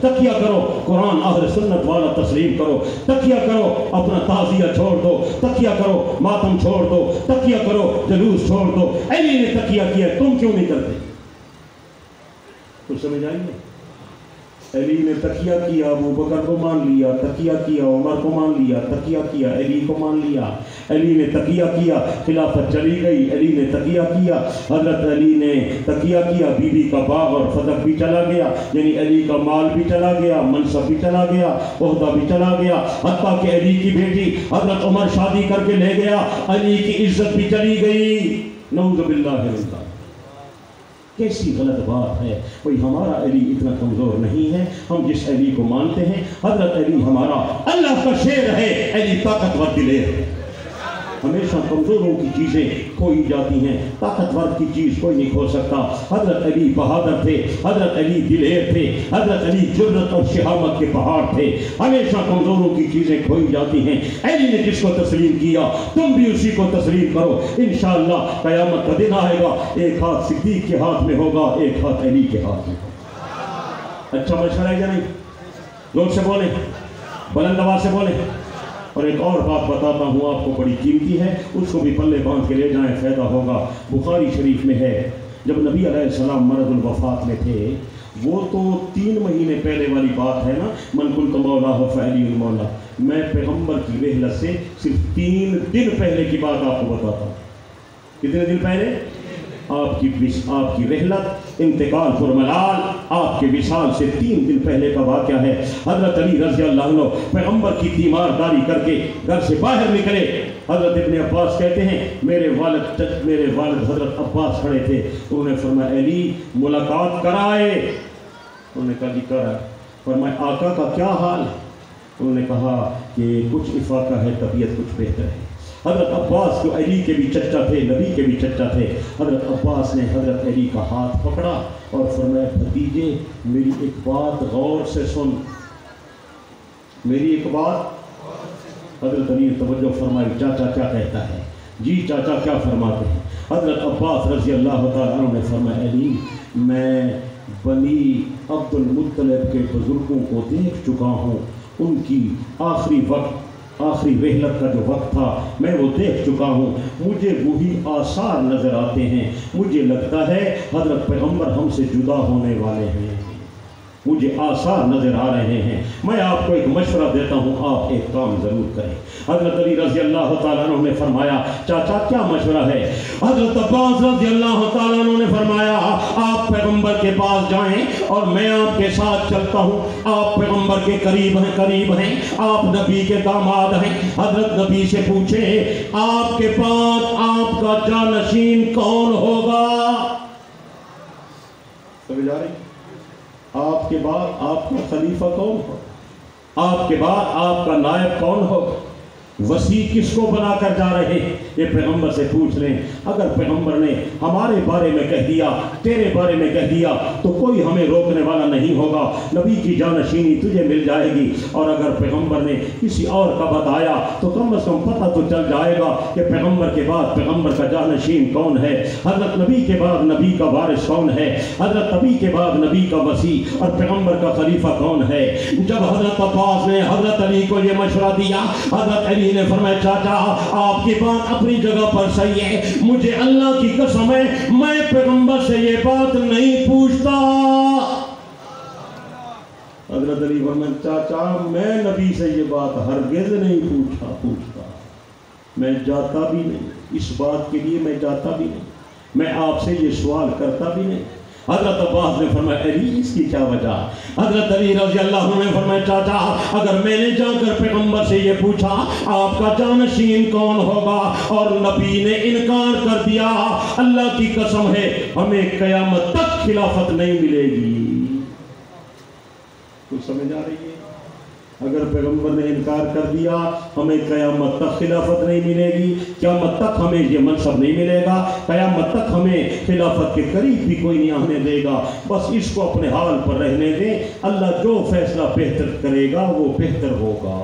تکیہ کرو قرآن اہل سنت والا تسلیم کرو، تکیہ کرو اپنا تعزیہ چھوڑ دو، تکیہ کرو ماتم چھوڑ دو، تکیہ کرو جلوس چھوڑ دو۔ علی نے تکیہ کیا، تم کیوں نہیں کرتے؟ کچھ سمجھ آئی ہے؟ علی نے تکیہ کیا، ابو بکر کو مان لیا، تکیہ کیا عمر کو مان لیا، تکیہ کیا علی کو مان لیا، علی نے تکیہ کیا خلافت چلی گئی، علی نے تکیہ کیا، حضرت علی نے تکیہ کیا، بی بی کا باغ اور فتح بھی چلا گیا، یعنی علی کا مال بھی چلا گیا، منصب بھی چلا گیا، عہدہ بھی چلا گیا، حتیٰ کہ علی کی بیٹی حضرت عمر شادی کر کے لے گیا، علی کی عزت بھی چلی گئی، نعوذ باللہ من ذالک۔ کیسی غلط بات ہے، کوئی ہمارا علی اتنا کمزور نہیں ہے، ہم جس علی کو مانتے ہیں حضرت علی ہمارا اللہ کا شیر ہے، علی طاقتور دلیر ہے۔ ہمیشہ کمزوروں کی چیزیں کھوئی جاتی ہیں، طاقتور کی چیز کوئی نہیں کھو سکتا۔ حضرت علی بہادر تھے، حضرت علی دلیر تھے، حضرت علی جرأت اور شہامت کے پہاڑ تھے۔ ہمیشہ کمزوروں کی چیزیں کھوئی جاتی ہیں، علی نے جس کو تسلیم کیا تم بھی اسی کو تسلیم کرو، انشاءاللہ قیامت کا دن آئے گا، ایک ہاتھ صدیق کے ہاتھ میں ہوگا، ایک ہاتھ علی کے ہاتھ میں ہوگا۔ اچھا مشورہ ہے یا نہیں؟ زور سے بولیں، بلند آواز سے بولیں۔ اور ایک اور بات بتاتا ہوں آپ کو، بڑی قیمتی ہے، اس کو بھی پلے باندھ کے لے جائیں، فائدہ ہوگا۔ بخاری شریف میں ہے، جب نبی علیہ السلام مرض الوفات میں تھے، وہ تو 3 مہینے پہلے والی بات ہے نا، من کنت مولاہ فعلی المولا، میں پیغمبر کی رحلت سے صرف 3 دن پہلے کی بات آپ کو بتاتا ہوں۔ کتنے دن پہلے؟ آپ کی رحلت، انتقال پرملال، آپ کے وصال سے 3 دن پہلے کا واقعہ ہے۔ حضرت علی رضی اللہ عنہ پیغمبر کی تیمارداری کر کے گھر سے باہر نکلے۔ حضرت ابن عباس کہتے ہیں میرے والد حضرت عباس کھڑے تھے، انہوں نے فرمایا علی ملاقات کرائے، انہوں نے کہا جی کرائے۔ فرمایا آقا کا کیا حال ہے؟ انہوں نے کہا کہ کچھ افاقہ ہے، طبیعت کچھ بہتر ہے۔ حضرت عباس جو علی کے بھی چچا تھے، نبی کے بھی چچا تھے، حضرت عباس نے حضرت علی کا ہاتھ پکڑا اور فرمایا بھتیجے میری ایک بات غور سے سن، میری ایک بات۔ حضرت علی نے توجہ فرمائی، چاچا کیا کہتا ہے؟ جی چاچا کیا فرماتے ہیں؟ حضرت عباس رضی اللہ تعالیٰ عنہ نے فرمایا علی میں بنی عبد المطلب کے بزرگوں کو دیکھ چکا ہوں، ان کی آخری رحلت کا جو وقت تھا میں وہ دیکھ چکا ہوں، مجھے وہی آثار نظر آتے ہیں، مجھے لگتا ہے حضرت پیغمبر ہم سے جدا ہونے والے ہیں، مجھے آثار نظر آ رہے ہیں۔ میں آپ کو ایک مشورہ دیتا ہوں، آپ ایک کام ضرور کریں۔ حضرت علی رضی اللہ تعالیٰ عنہ نے فرمایا چاچا کیا مشورہ ہے؟ حضرت عباس رضی اللہ تعالیٰ عنہ نے فرمایا آپ پیغمبر کے پاس جائیں اور میں آپ کے ساتھ چلتا ہوں، آپ پیغمبر کے قریب ہیں، آپ نبی کے داماد ہیں، حضرت نبی سے پوچھیں آپ کے بعد آپ کا جانشین کون ہوگا؟ سمجھ آ رہی؟ آپ کے بعد آپ کا خلیفہ کون ہو، آپ کے بعد آپ کا نائب کون ہو، وسیع کس کو بنا کر جا رہے ہیں؟ یہ پیغمبر سے پوچھ لیں۔ اگر پیغمبر نے ہمارے بارے میں کہہ دیا، تیرے بارے میں کہہ دیا تو کوئی ہمیں روکنے والا نہیں ہوگا، نبی کی جانشینی تجھے مل جائے گی۔ اور اگر پیغمبر نے کسی اور کا بتایا تو کم از کم پتہ تو چل جائے گا کہ پیغمبر کے بعد پیغمبر کا جانشین کون ہے، حضرت نبی کے بعد نبی کا وارث کون ہے، حضرت نبی کے بعد نبی کا وسیع اور پیغمبر کا خلیفہ کون ہے۔ جب حضرت عباس نے حضرت علی کو یہ مشورہ دیا، حضرت علی نے فرمایا چاچا آپ کی بات اپنی جگہ پر صحیح ہے، مجھے اللہ کی قسم ہے میں پیغمبر سے یہ بات نہیں پوچھتا۔ حضرت علی فرمایا چاچا میں نبی سے یہ بات ہرگز نہیں پوچھتا، میں جاتا بھی نہیں، اس بات کے لیے میں جاتا بھی نہیں، میں آپ سے یہ سوال کرتا بھی نہیں۔ حضرت عباس نے فرمایا علی اس کی کیا وجہ؟ حضرت علی رضی اللہ عنہ نے فرمایا چاچا اگر میں نے جا کر پیغمبر سے یہ پوچھا آپ کا جانشین کون ہوگا اور نبی نے انکار کر دیا، اللہ کی قسم ہے ہمیں قیامت تک خلافت نہیں ملے گی۔ کچھ سمجھ آ رہی ہے؟ اگر پیغمبر نے انکار کر دیا ہمیں قیامت تک خلافت نہیں ملے گی، قیامت تک ہمیں یہ منصب نہیں ملے گا، قیامت تک ہمیں خلافت کے قریب بھی کوئی نہیں آنے دے گا۔ بس اس کو اپنے حال پر رہنے دیں، اللہ جو فیصلہ بہتر کرے گا وہ بہتر ہوگا۔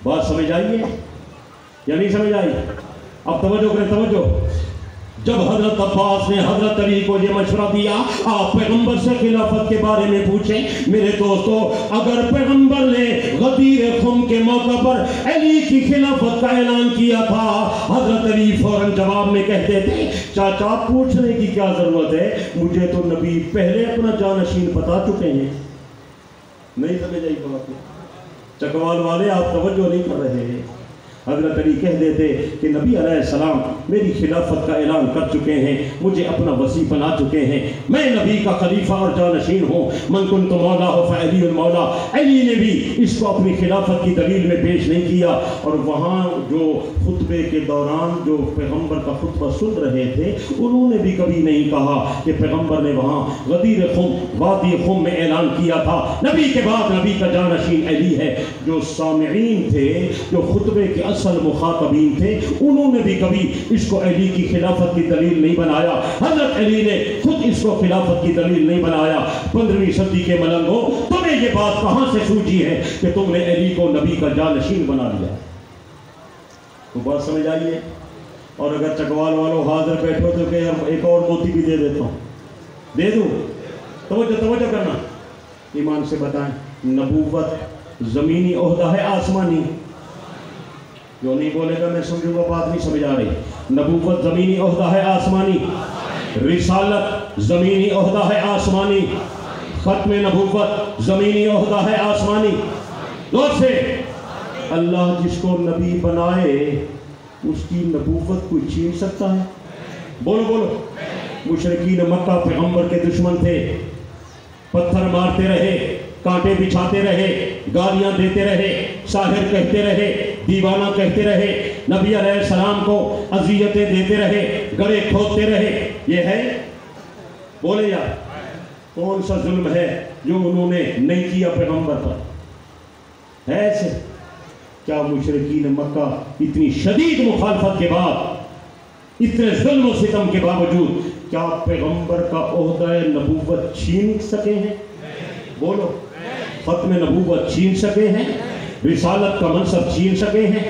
بات سمجھ آئیے یا نہیں سمجھ آئی؟ اب توجہ کریں، توجہ۔ جب حضرت عباس نے حضرت علی کو یہ مشورہ دیا آپ پیغمبر سے خلافت کے بارے میں پوچھیں، میرے دوستو اگر پیغمبر نے غدیر خم کے موقع پر علی کی خلافت کا اعلان کیا تھا، حضرت علی فوراً جواب میں کہتے تھے چاچا پوچھنے کی کیا ضرورت ہے، مجھے تو نبی پہلے اپنا جانشین بتا چکے ہیں۔ نہیں سمجھ آئی بات؟ چکوال والے آپ توجہ نہیں کر رہے ہیں۔ حضرت علی کہہ دیتے کہ نبی علیہ السلام میری خلافت کا اعلان کر چکے ہیں، مجھے اپنا وصی بنا چکے ہیں، میں نبی کا خلیفہ اور جانشین ہوں، من کنت مولا فعلی المولا۔ علی نے بھی اس کو اپنی خلافت کی دلیل میں پیش نہیں کیا، اور وہاں جو خطبے کے دوران جو پیغمبر کا خطبہ سن رہے تھے انہوں نے بھی کبھی نہیں کہا کہ پیغمبر نے وہاں غدیر خم وادی خم میں اعلان کیا تھا نبی کے بعد نبی کا جانشین علی ہے۔ جو سامعین تھے، جو خطبے کے اصل مخاطبین تھے، انہوں نے بھی کبھی اس کو علی کی خلافت کی دلیل نہیں بنایا۔ حضرت علی نے خود اس کو خلافت کی دلیل نہیں بنایا۔ 15ویں صدی کے ملنگوں، تمہیں یہ بات کہاں سے سوچی ہے کہ تم نے علی کو نبی کا جانشین بنا لیا؟ تو بات سمجھ آئیے۔ اور اگر چکوال والوں حاضر بیٹھو تو کہ ایک اور موتی بھی دے دیتا ہوں، دے دوں؟ توجہ کرنا، ایمان سے بتائیں، نبوت زمینی عہدہ ہے آسمانی؟ جو نہیں بولے گا میں سمجھوں گا بات نہیں سمجھ آ رہی۔ نبوت زمینی عہدہ ہے آسمانی، رسالت زمینی عہدہ ہے آسمانی، ختم نبوت زمینی عہدہ ہے آسمانی۔ غور سے، اللہ جس کو نبی بنائے اس کی نبوت کوئی چھین سکتا ہے؟ بولو بولو۔ مشرکین مکہ پیغمبر کے دشمن تھے، پتھر مارتے رہے، کانٹے بچھاتے رہے، گالیاں دیتے رہے، ساحر کہتے رہے، دیوانہ کہتے رہے، نبی علیہ السلام کو اذیتیں دیتے رہے، گڑے کھودتے رہے۔ یہ ہے؟ بولے یار، کون سا ظلم ہے جو انہوں نے نہیں کیا پیغمبر پر؟ ہے ایسے؟ کیا مشرکین مکہ اتنی شدید مخالفت کے بعد، اتنے ظلم و ستم کے باوجود کیا پیغمبر کا عہدہ نبوت چھین سکے ہیں؟ بولو۔ ختم نبوت چھین سکے ہیں؟ رسالت کا منصب چھین سکے ہیں؟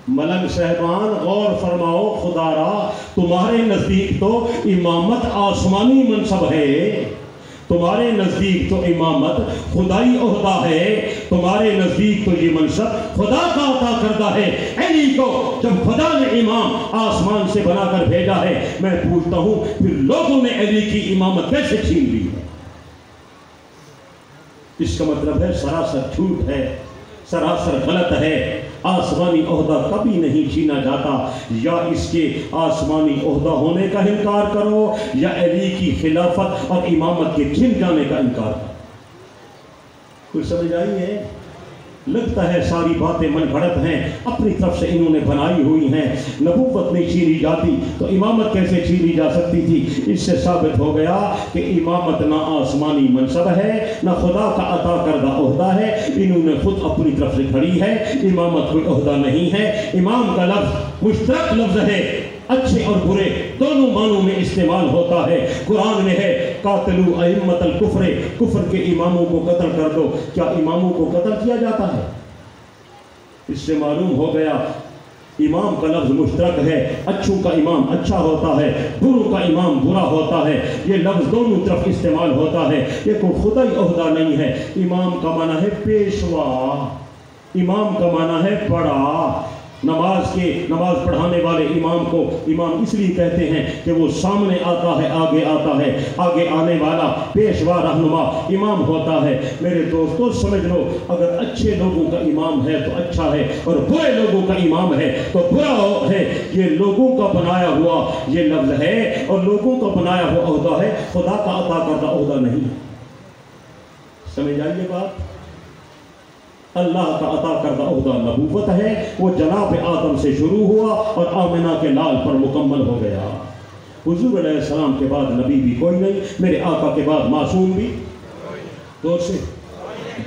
ملنگ صاحبان غور فرماؤ، خدا را تمہارے نزدیک تو امامت آسمانی منصب ہے، تمہارے نزدیک تو امامت خدائی عہدہ ہے، تمہارے نزدیک تو یہ منصب خدا کا عطا کردہ ہے۔ علی کو جب خدا نے امام آسمان سے بنا کر بھیجا ہے، میں پوچھتا ہوں پھر لوگوں نے علی کی امامت کیسے چھین لی ہے؟ اس کا مطلب ہے سراسر جھوٹ ہے، سراسر غلط ہے۔ آسمانی عہدہ کبھی نہیں چھینا جاتا۔ یا اس کے آسمانی عہدہ ہونے کا انکار کرو یا علی کی خلافت اور امامت کے چھن جانے کا انکار کرو۔ کچھ سمجھ آئی ہے؟ لگتا ہے ساری باتیں من گھڑت ہیں، اپنی طرف سے انہوں نے بنائی ہوئی ہیں۔ نبوت نہیں چھینی جاتی تو امامت کیسے چھینی جا سکتی تھی؟ اس سے ثابت ہو گیا کہ امامت نہ آسمانی منصب ہے، نہ خدا کا عطا کردہ عہدہ ہے، انہوں نے خود اپنی طرف سے کھڑی ہے۔ امامت کوئی عہدہ نہیں ہے۔ امام کا لفظ مشترک لفظ ہے، اچھے اور برے دونوں معنوں میں استعمال ہوتا ہے۔ قرآن میں ہے قاتلوا ائمۃ الکفر، کفر کے اماموں کو قتل کر دو۔ کیا اماموں کو قتل کیا جاتا ہے؟ اس سے معلوم ہو گیا امام کا لفظ مشترک ہے، اچھوں کا امام اچھا ہوتا ہے، بروں کا امام برا ہوتا ہے، یہ لفظ دونوں طرف استعمال ہوتا ہے، یہ کوئی خدائی عہدہ نہیں ہے۔ امام کا معنی ہے پیشوا، امام کا معنی ہے بڑا۔ نماز پڑھانے والے امام کو امام اس لیے کہتے ہیں کہ وہ سامنے آتا ہے، آگے آتا ہے، آگے آنے والا پیشوا رہنما امام ہوتا ہے۔ میرے دوستو سمجھ لو، اگر اچھے لوگوں کا امام ہے تو اچھا ہے، اور برے لوگوں کا امام ہے تو برا ہے۔ یہ لوگوں کا بنایا ہوا یہ لفظ ہے، اور لوگوں کا بنایا ہوا عہدہ ہے، خدا کا عطا کردہ عہدہ نہیں ہے۔ سمجھ آئیے بات؟ اللہ کا عطا کردہ عہدہ نبوت ہے، وہ جناب آدم سے شروع ہوا اور آمنہ کے لال پر مکمل ہو گیا۔ حضور علیہ السلام کے بعد نبی بھی کوئی نہیں، میرے آقا کے بعد معصوم بھی دو سے۔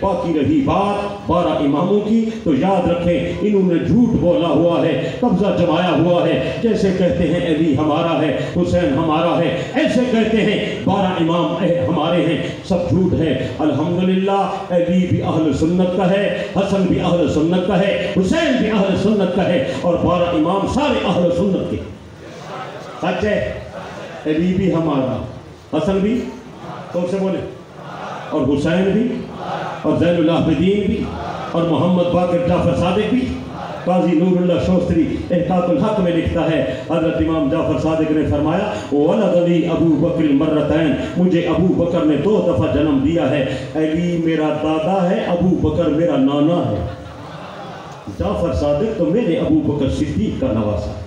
باقی رہی بات 12 اماموں کی، تو یاد رکھیں انہوں نے جھوٹ بولا ہوا ہے، قبضہ جمایا ہوا ہے۔ جیسے کہتے ہیں علی ہمارا ہے، حسین ہمارا ہے، ایسے کہتے ہیں 12 امام ہمارے ہیں، سب جھوٹ ہے۔ الحمدللہ علی بھی اہل سنت کا ہے، حسن بھی اہل سنت کا ہے، حسین بھی اہل سنت کا ہے، اور 12 امام سارے اہل سنت کے۔ سچ ہے؟ علی بھی ہمارا، حسن بھی کون سے بولے، اور حسین بھی، اور زین العابدین بھی، اور محمد باقر جعفر صادق بھی۔ قاضی نور اللہ شوستری احقاق الحق میں لکھتا ہے حضرت امام جعفر صادق نے فرمایا وَلَدَنِي ابو بکر مرتین، مجھے ابو بکر نے 2 دفعہ جنم دیا ہے، علی میرا دادا ہے، ابو بکر میرا نانا ہے۔ جعفر صادق تو میرے ابو بکر صدیق کا نواسا ہے،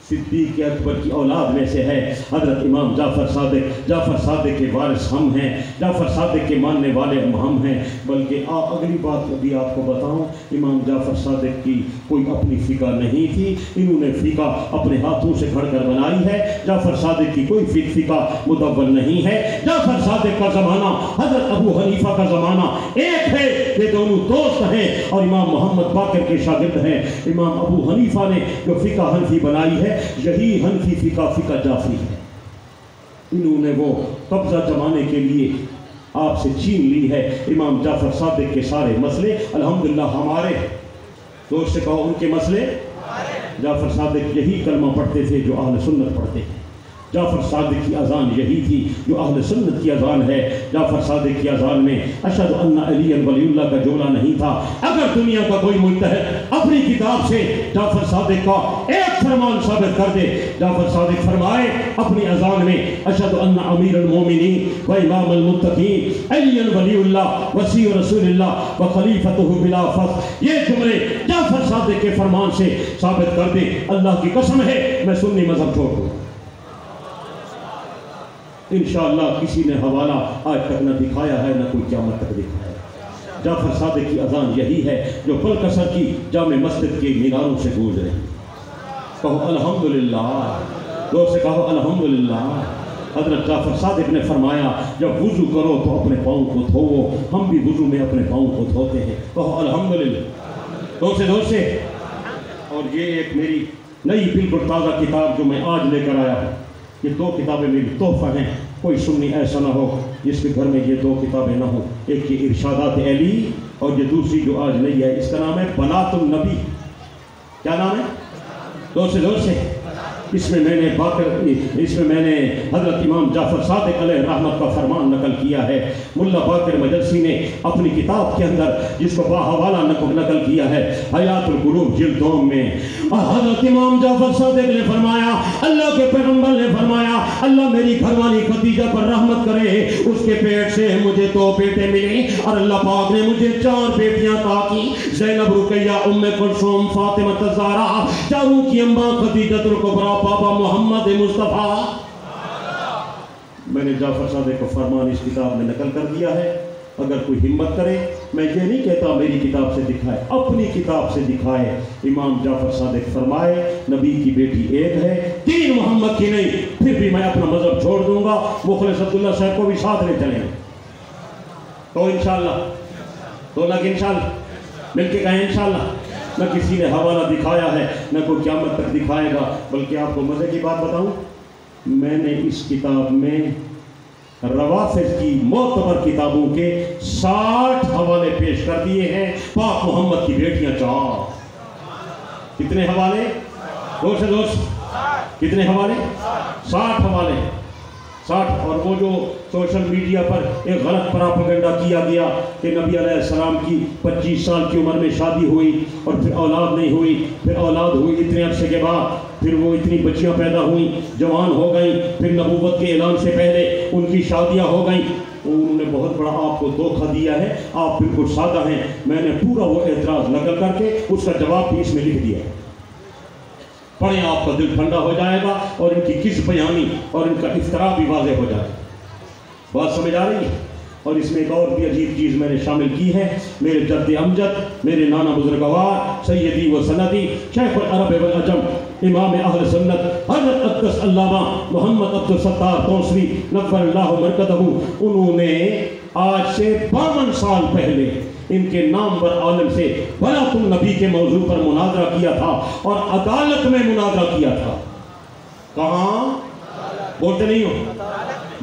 صدیق اکبر کی اولاد میں سے ہے حضرت امام جعفر صادق۔ جعفر صادق کے وارث ہم ہیں، جعفر صادق کے ماننے والے ہم ہیں۔ بلکہ اگلی بات ابھی آپ کو بتاؤں، امام جعفر صادق کی کوئی اپنی فقہ نہیں تھی، انہوں نے فقہ اپنے ہاتھوں سے گھڑ کر بنائی ہے۔ جعفر صادق کی کوئی فقہ مدون نہیں ہے۔ جعفر صادق کا زمانہ حضرت ابو حنیفہ کا زمانہ ایک ہے، یہ دونوں دوست ہیں اور امام محمد باقر کے شاگرد ہیں۔ امام ابو حنیفہ نے جو فقہ حنفی بنائی ہے، یہی حنفی فقہ جعفری ہے۔ انہوں نے وہ قبضہ جمانے کے لیے آپ سے چھین لی ہے۔ امام جعفر صادق کے سارے مسئلے الحمدللہ ہمارے، دوست سے کہو ان کے مسئلے۔ جعفر صادق یہی کلمہ پڑھتے تھے جو اہل سنت پڑھتے ہیں۔ جعفر صادق کی اذان یہی تھی جو اہل سنت کی اذان ہے۔ جعفر صادق کی اذان میں اشہد ان علی ولی اللہ کا جملہ نہیں تھا۔ اگر دنیا کا کوئی مجتہد اپنی کتاب سے جعفر صادق کا ایک فرمان ثابت کر دے، جعفر صادق فرمائے اپنی اذان میں اشہد ان امیر المومنین و امام المتقین علی ولی اللہ وصی رسول اللہ و خلیفتہ بلا فخر، یہ جملے جعفر صادق کے فرمان سے ثابت کر دے، اللہ کی قسم ہے میں سنی مذہب چھوڑ دوں۔ انشاءاللہ کسی نے حوالہ آج تک نہ دکھایا ہے، نہ کوئی قیامت تک دکھایا ہے۔ جعفر صادق کی اذان یہی ہے جو پلکسر کی جامع مسجد کے میناروں سے گونج رہی۔ کہو الحمدللہ، دور سے کہو الحمدللہ۔ حضرت جعفر صادق نے فرمایا جب وضو کرو تو اپنے پاؤں کو دھوو، ہم بھی وضو میں اپنے پاؤں کو دھوتے ہیں، کہو الحمدللہ، دور سے۔ اور یہ ایک میری نئی بالکل تازہ کتاب جو میں آج لے کر آیا ہوں، یہ 2 کتابیں میری تحفہ ہیں۔ کوئی سنی ایسا نہ ہو جس کے گھر میں یہ 2 کتابیں نہ ہوں۔ ایک یہ ارشادات علی اور یہ دوسری جو آج نئی ہے، اس کا نام ہے بنات النبی۔ کیا نام ہے؟ دور سے۔ اس میں میں نے حضرت امام جعفر صادق علیہ رحمت کا فرمان نقل کیا ہے۔ ملا باقر مجلسی نے اپنی کتاب کے اندر جس کو باحوالہ نقل کیا ہے حیات القلوب جلد 2 میں، حضرت امام جعفر صادق نے فرمایا، اللہ کے پیغمبر نے فرمایا اللہ میری گھر والی خدیجہ پر رحمت کرے، اس کے پیٹ سے مجھے 2 بیٹے ملے اور اللہ پاک نے مجھے 4 بیٹیاں عطا کی، زینب، رقیہ، ام کلثوم، فاطمہ الزہرا، چاروں کی اماں خدیجہ الکبریٰ، بابا محمد مصطفیٰ۔ میں نے جعفر صادق کو فرمان اس کتاب میں نقل کر دیا ہے۔ اگر کوئی ہمت کرے، میں یہ نہیں کہتا میری کتاب سے دکھائے، اپنی کتاب سے دکھائے۔ امام جعفر صادق فرمائے نبی کی بیٹی ایک ہے، 3 محمد کی نہیں، پھر بھی میں اپنا مذہب چھوڑ دوں گا، مخلص عبداللہ صاحب کو بھی ساتھ لے چلیں گے تو انشاءاللہ، تو لگ انشاءاللہ، مل کے کہیں انشاءاللہ۔ نہ کسی نے حوالہ دکھایا ہے، نہ کوئی قیامت تک دکھائے گا۔ بلکہ آپ کو مزے کی بات بتاؤں، میں نے اس کتاب میں روافض کی معتبر کتابوں کے 60 حوالے پیش کر دیے ہیں۔ پاک محمد کی بیٹیاں 4۔ کتنے حوالے؟ دوست کتنے حوالے؟ 60 حوالے، 60۔ اور وہ جو سوشل میڈیا پر ایک غلط پراپیگنڈا کیا گیا کہ نبی علیہ السلام کی 25 سال کی عمر میں شادی ہوئی اور پھر اولاد نہیں ہوئی، پھر اولاد ہوئی اتنے عرصے کے بعد، پھر وہ اتنی بچیاں پیدا ہوئیں، جوان ہو گئیں، پھر نبوت کے اعلان سے پہلے ان کی شادیاں ہو گئیں۔ انہوں نے بہت بڑا آپ کو دھوکہ دیا ہے، آپ بالکل سادہ ہیں۔ میں نے پورا وہ اعتراض نقل کر کے اس کا جواب بھی اس میں لکھ دیا ہے، پڑھیں، آپ کا دل ٹھنڈا ہو جائے گا اور ان کی کس بیانی اور ان کا افتراء بھی واضح ہو جائے گا۔ بات سمجھ آ رہی ہے؟ اور اس میں ایک اور بھی عجیب چیز میں نے شامل کی ہے۔ میرے جد امجد، میرے نانا بزرگوار، سیدی و سندی، شیخ العرب والعجم، امام اہل سنت حضرت اقدس علامہ محمد عبدالستار توسری نور اللہ مرکزہ، انہوں نے آج سے 52 سال پہلے ان کے نامور عالم سے بنات النبی کے موضوع پر مناظرہ کیا تھا اور عدالت میں مناظرہ کیا تھا۔ کہاں؟ بولتے نہیں ہو؟